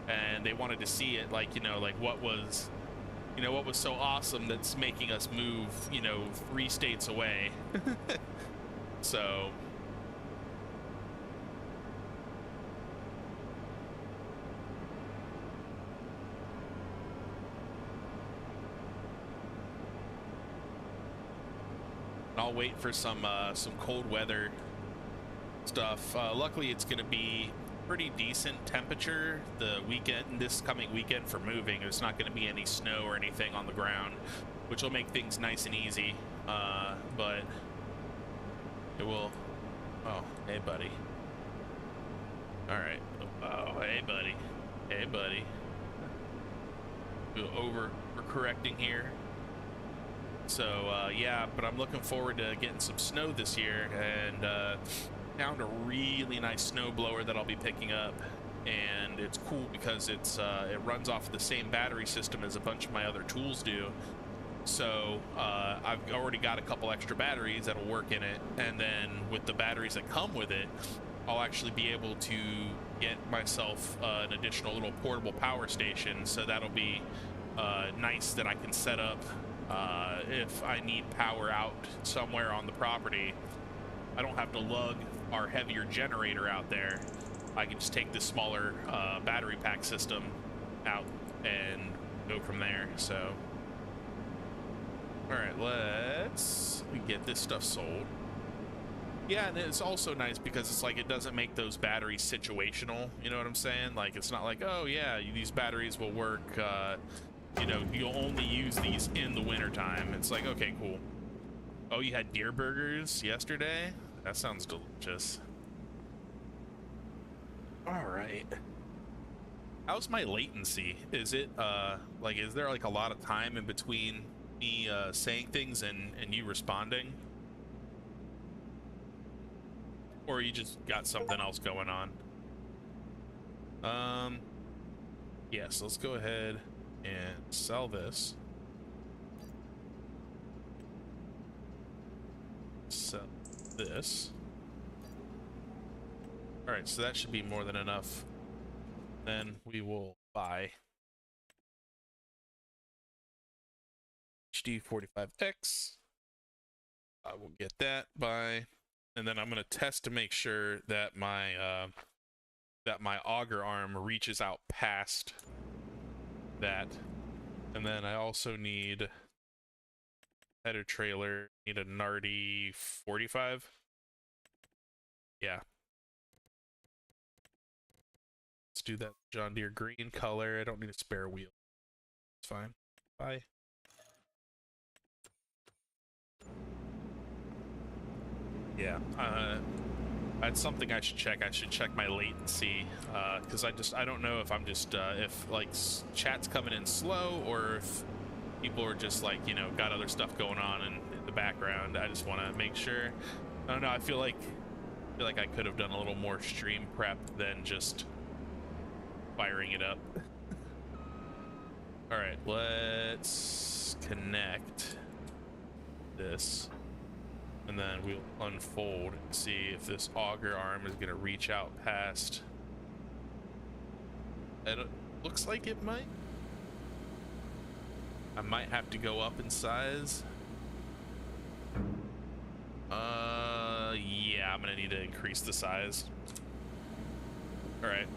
A: and they wanted to see it, like, you know, like what was, you know, what was so awesome that's making us move, you know, 3 states away. So I'll wait for some cold weather stuff. Luckily, it's going to be pretty decent temperature the weekend, this coming weekend, for moving. There's not going to be any snow or anything on the ground, which will make things nice and easy. But it will. Oh, hey, buddy. All right. Oh, hey, buddy. Hey, buddy. We're correcting here. So yeah, but I'm looking forward to getting some snow this year, and found a really nice snow blower that I'll be picking up, and it's cool because it's it runs off the same battery system as a bunch of my other tools do. So I've already got a couple extra batteries that'll work in it, and then with the batteries that come with it, I'll actually be able to get myself an additional little portable power station. So that'll be nice that I can set up if I need power out somewhere on the property. I don't have to lug our heavier generator out there. I can just take this smaller battery pack system out and go from there. So, all right, let's get this stuff sold. Yeah, and it's also nice because it's like it doesn't make those batteries situational. You know what I'm saying? Like, it's not like, oh yeah, these batteries will work. You know, you'll only use these in the wintertime. It's like, okay, cool. Oh, you had deer burgers yesterday? That sounds delicious. All right. How's my latency? Is it, like, is there like a lot of time in between me saying things and you responding? Or you just got something else going on? Yes, let's go ahead and sell this. Sell this. All right, so that should be more than enough. Then we will buy HD45X. I will get that, buy, and then I'm gonna test to make sure that my auger arm reaches out past that. And then I also need header trailer, need a Nardi 45. Yeah. Let's do that John Deere green color. I don't need a spare wheel. It's fine. Bye. Yeah. That's something I should check. I should check my latency, because I don't know if I'm just if like chat's coming in slow or if people are just like, you know, got other stuff going on in the background. I just want to make sure. I don't know. I feel like I could have done a little more stream prep than just firing it up. All right, let's connect this. And then we'll unfold and see if this auger arm is going to reach out past. It looks like it might. I might have to go up in size. Yeah, I'm going to need to increase the size. All right.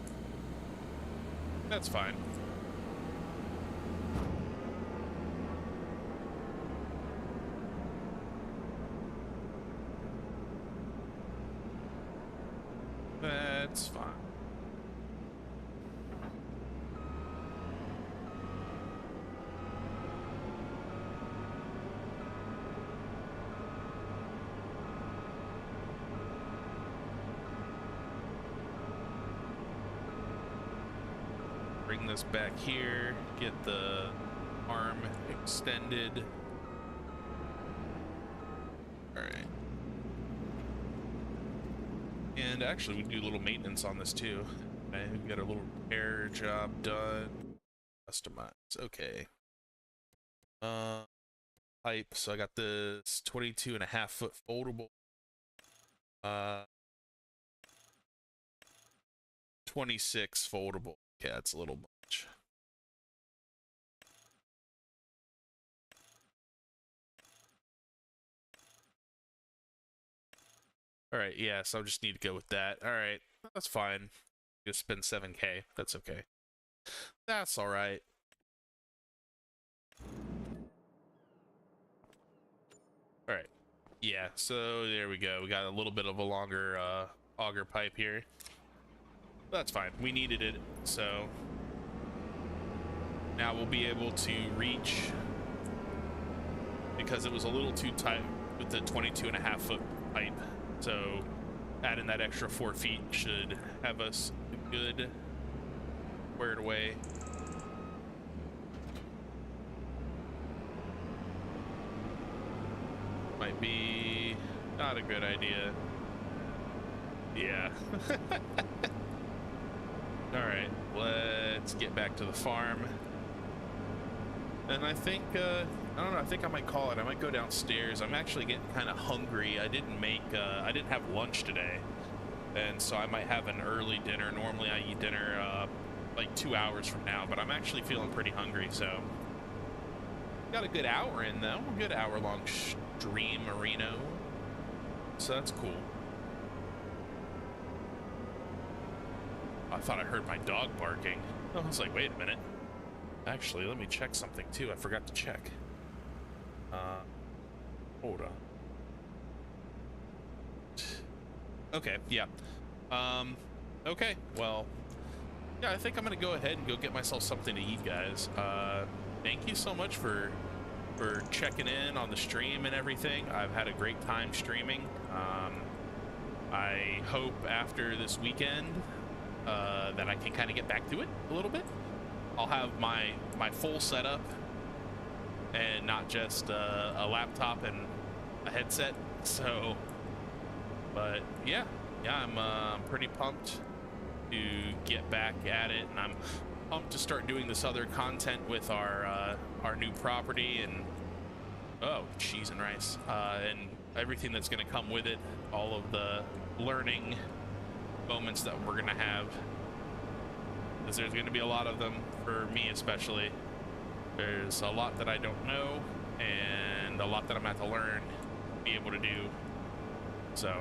A: That's fine. That's fine. Bring this back here, get the arm extended. All right. And actually, we can do a little maintenance on this too. Okay, we got a little repair job done. Customize. Okay. Pipe. So I got this 22.5-foot foldable. 26 foldable. Yeah, it's a little much. All right, yeah, so I just need to go with that. All right, that's fine. Just spend 7K. That's okay. That's all right. All right. Yeah, so there we go. We got a little bit of a longer auger pipe here. That's fine. We needed it, so now we'll be able to reach, because it was a little too tight with the 22.5-foot pipe. So adding that extra 4 feet should have us good squared away. Might be not a good idea. Yeah. All right, let's get back to the farm. And I think, I don't know, I think I might call it. I might go downstairs. I'm actually getting kind of hungry. I didn't have lunch today. And so I might have an early dinner. Normally I eat dinner like 2 hours from now, but I'm actually feeling pretty hungry, so. Got a good hour in though, a good hour-long stream, Marino. So that's cool. I thought I heard my dog barking. I was like, wait a minute. Actually, let me check something too. I forgot to check. Hold on. Okay, yeah. Okay, well, yeah, I think I'm gonna go ahead and go get myself something to eat, guys. Thank you so much for checking in on the stream and everything. I've had a great time streaming. I hope after this weekend that I can kind of get back to it a little bit. I'll have my full setup and not just a laptop and a headset. So, but yeah, I'm pretty pumped to get back at it, and I'm pumped to start doing this other content with our new property and cheese and rice and everything that's going to come with it, all of the learning moments that we're going to have, because there's going to be a lot of them for me especially. There's a lot that I don't know and a lot that I'm going to have to learn to be able to do. So,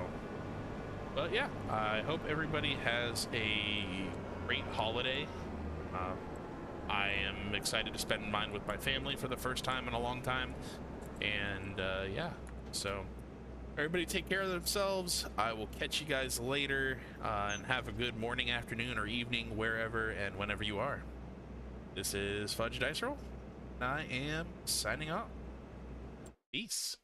A: but yeah, I hope everybody has a great holiday. I am excited to spend mine with my family for the first time in a long time. And yeah, so everybody take care of themselves. I will catch you guys later, and have a good morning, afternoon, or evening, wherever and whenever you are. This is Fudge Dice Roll. I am signing off. Peace.